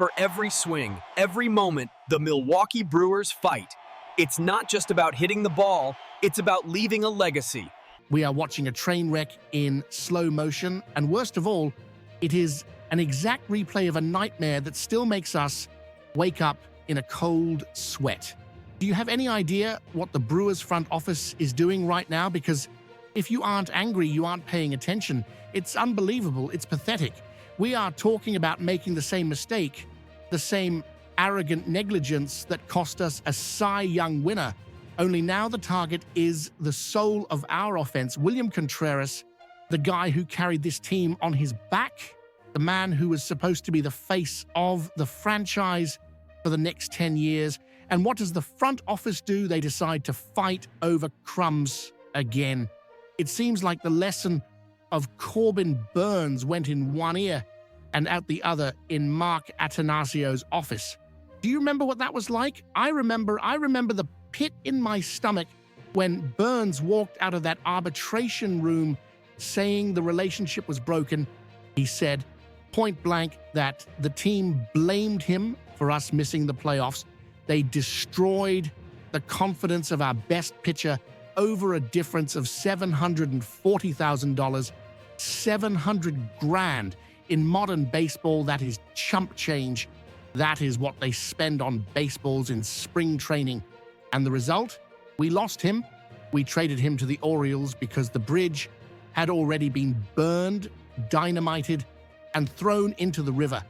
For every swing, every moment, the Milwaukee Brewers fight. It's not just about hitting the ball, it's about leaving a legacy. We are watching a train wreck in slow motion, and worst of all, it is an exact replay of a nightmare that still makes us wake up in a cold sweat. Do you have any idea what the Brewers front office is doing right now? Because if you aren't angry, you aren't paying attention. It's unbelievable. It's pathetic. We are talking about making the same mistake, the same arrogant negligence that cost us a Cy Young winner. Only now the target is the soul of our offense, William Contreras, the guy who carried this team on his back, the man who was supposed to be the face of the franchise for the next 10 years. And what does the front office do? They decide to fight over crumbs again. It seems like the lesson of Corbin Burns went in one ear and out the other in Mark Attanasio's office. Do you remember what that was like? I remember the pit in my stomach when Burns walked out of that arbitration room saying the relationship was broken. He said point blank that the team blamed him for us missing the playoffs. They destroyed the confidence of our best pitcher over a difference of $740,000, $700,000. In modern baseball, that is chump change. That is what they spend on baseballs in spring training. And the result? We lost him. We traded him to the Orioles because the bridge had already been burned, dynamited, and thrown into the river.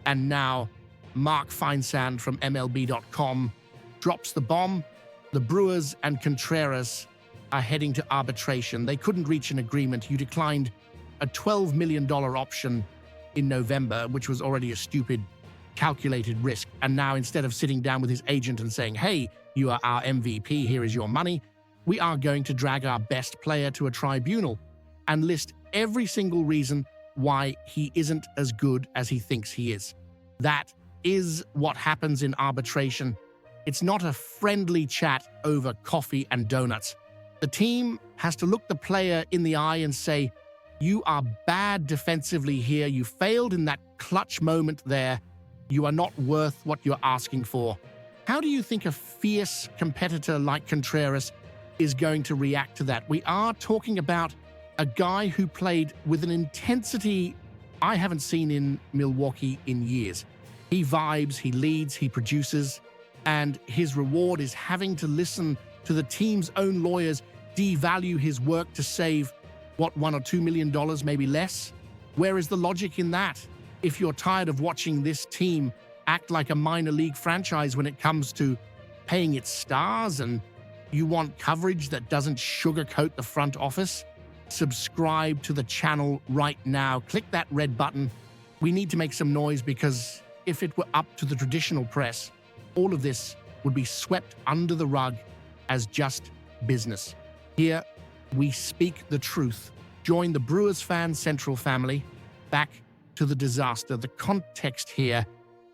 And now Mark Feinsand from MLB.com drops the bomb. The Brewers and Contreras are heading to arbitration. They couldn't reach an agreement. You declined a $12 million option in November, which was already a stupid, calculated risk. And now, instead of sitting down with his agent and saying, hey, you are our MVP, here is your money, we are going to drag our best player to a tribunal and list every single reason why he isn't as good as he thinks he is. That is what happens in arbitration. It's not a friendly chat over coffee and donuts. The team has to look the player in the eye and say, you are bad defensively here. You failed in that clutch moment there. You are not worth what you're asking for. How do you think a fierce competitor like Contreras is going to react to that? We are talking about a guy who played with an intensity I haven't seen in Milwaukee in years. He vibes, he leads, he produces, and his reward is having to listen to the team's own lawyers devalue his work to save, what, $1 or $2 million, maybe less? Where is the logic in that? If you're tired of watching this team act like a minor league franchise when it comes to paying its stars and you want coverage that doesn't sugarcoat the front office, subscribe to the channel right now. Click that red button. We need to make some noise because if it were up to the traditional press, all of this would be swept under the rug as just business. Here, we speak the truth. Join the Brewers Fan Central family. Back to the disaster. The context here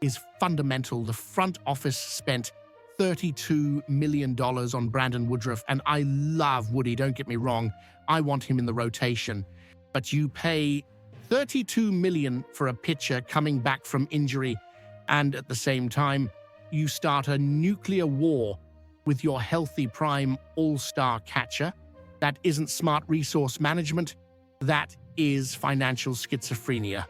is fundamental. The front office spent $32 million on Brandon Woodruff, and I love Woody, don't get me wrong. I want him in the rotation. But you pay $32 million for a pitcher coming back from injury, and at the same time, you start a nuclear war with your healthy prime all-star catcher. That isn't smart resource management. That is financial schizophrenia.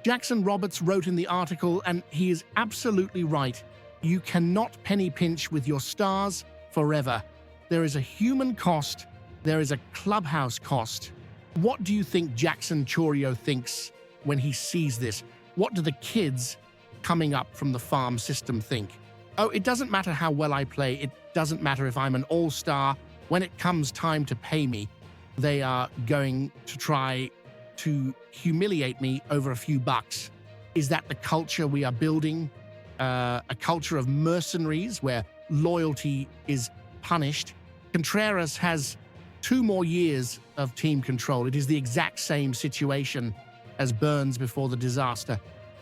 Jackson Roberts wrote in the article, and he is absolutely right. You cannot penny pinch with your stars forever. There is a human cost. There is a clubhouse cost. What do you think Jackson Chourio thinks when he sees this? What do the kids coming up from the farm system think? Oh, it doesn't matter how well I play. It doesn't matter if I'm an all-star. When it comes time to pay me, they are going to try to humiliate me over a few bucks. Is that the culture we are building? A culture of mercenaries where loyalty is punished? Contreras has 2 more years of team control. It is the exact same situation as Burns before the disaster.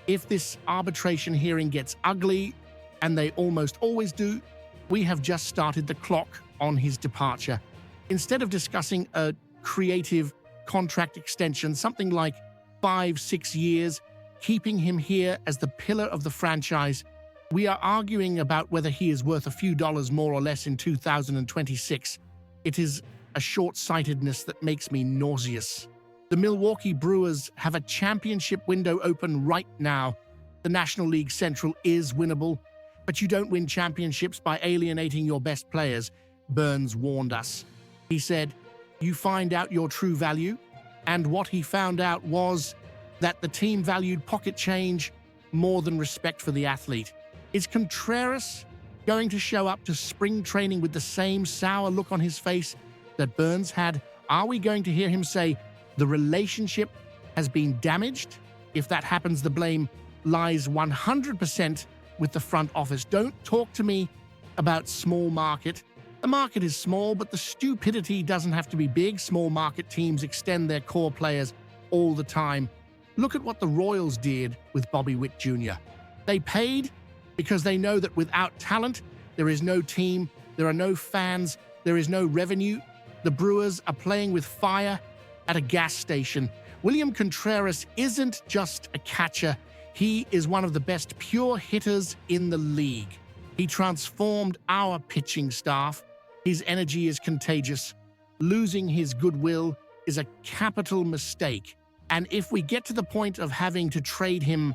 If this arbitration hearing gets ugly, and they almost always do, we have just started the clock on his departure. Instead of discussing a creative contract extension, something like 5-6 years, keeping him here as the pillar of the franchise. We are arguing about whether he is worth a few dollars more or less in 2026. It is a short-sightedness that makes me nauseous. The Milwaukee Brewers have a championship window open right now. The National League Central is winnable, but you don't win championships by alienating your best players, Burns warned us. He said, "You find out your true value," and what he found out was that the team valued pocket change more than respect for the athlete. Is Contreras going to show up to spring training with the same sour look on his face that Burns had? Are we going to hear him say, "The relationship has been damaged"? If that happens, the blame lies 100% with the front office. Don't talk to me about small market. The market is small, but the stupidity doesn't have to be big. Small market teams extend their core players all the time. Look at what the Royals did with Bobby Witt Jr. They paid because they know that without talent, there is no team, there are no fans, there is no revenue. The Brewers are playing with fire at a gas station. William Contreras isn't just a catcher. He is one of the best pure hitters in the league. He transformed our pitching staff. His energy is contagious. Losing his goodwill is a capital mistake. And if we get to the point of having to trade him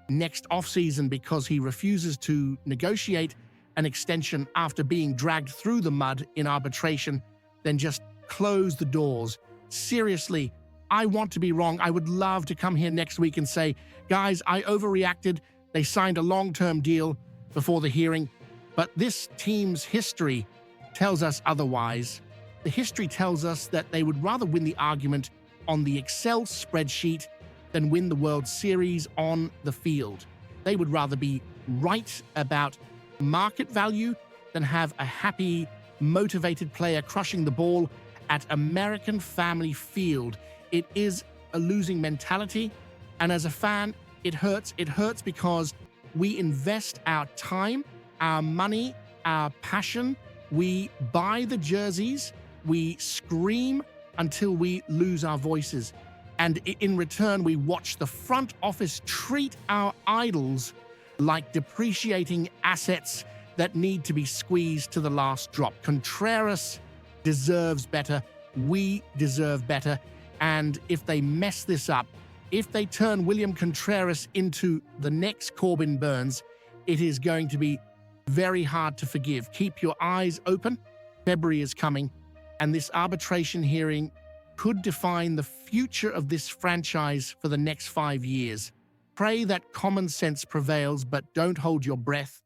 next offseason because he refuses to negotiate an extension after being dragged through the mud in arbitration, then just close the doors. Seriously, I want to be wrong. I would love to come here next week and say, "Guys, I overreacted. They signed a long-term deal before the hearing." But this team's history tells us otherwise. The history tells us that they would rather win the argument on the Excel spreadsheet than win the World Series on the field. They would rather be right about market value than have a happy, motivated player crushing the ball at American Family Field. It is a losing mentality, and as a fan, it hurts. It hurts because we invest our time, our money, our passion. We buy the jerseys, we scream until we lose our voices. And in return, we watch the front office treat our idols like depreciating assets that need to be squeezed to the last drop. Contreras deserves better. We deserve better. And if they mess this up, if they turn William Contreras into the next Corbin Burns, it is going to be very hard to forgive. Keep your eyes open. February is coming, and this arbitration hearing could define the future of this franchise for the next 5 years. Pray that common sense prevails, but don't hold your breath.